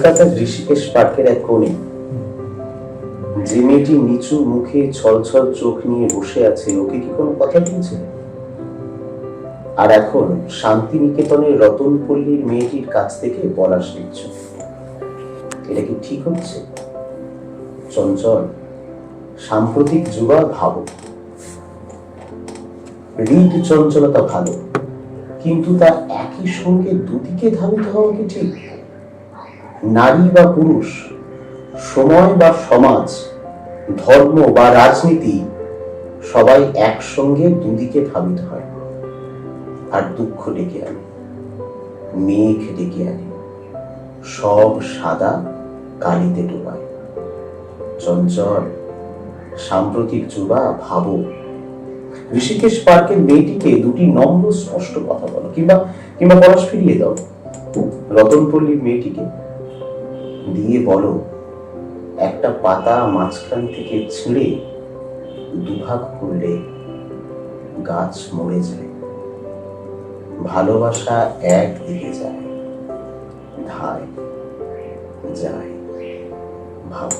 কলকাতার ঋষিকেশ পার্কের এক কোণে যে মেয়েটি নিচু মুখে ছলছল চোখ নিয়ে বসে আছে, ওকে কি কোনো কথা বলছে? আর এখন শান্তিনিকেতনের রতনপল্লীর মেয়েটির কাছ থেকে পলাশ নিচ্ছ, এটা কি ঠিক হচ্ছে? চঞ্চল, সাম্প্রতিক যুবা ভাবো। হৃদ চঞ্চলতা ভালো, কিন্তু তা একই সঙ্গে দুদিকে ধাবিত হওয়া কি ঠিক? নারী বা পুরুষ, সময় বা সমাজ, ধর্ম বা রাজনীতি, সবাই একসঙ্গে দুদিকে ধাবিত হয়। আর দুঃখ ডেকে আনে, মেঘ ডেকে আনে, সব সাদা কালিতে ডোবায়। চঞ্চল, সাম্প্রতিক যুবা ভাবো। ঋষিকেশ পার্কের মেয়েটিকে দুটি নম্র স্পষ্ট কথা বলো, কিংবা কিংবা পলাশ ফিরিয়ে দাও। রতনপল্লীর মেয়েটিকে দিয়ে বলো, একটা পাতা মাঝখান থেকে ছিঁড়ে দুভাগ করলে গাছ মরে যায়। ভালোবাসা একদিকে যায়, ধায় যায়। ভাব।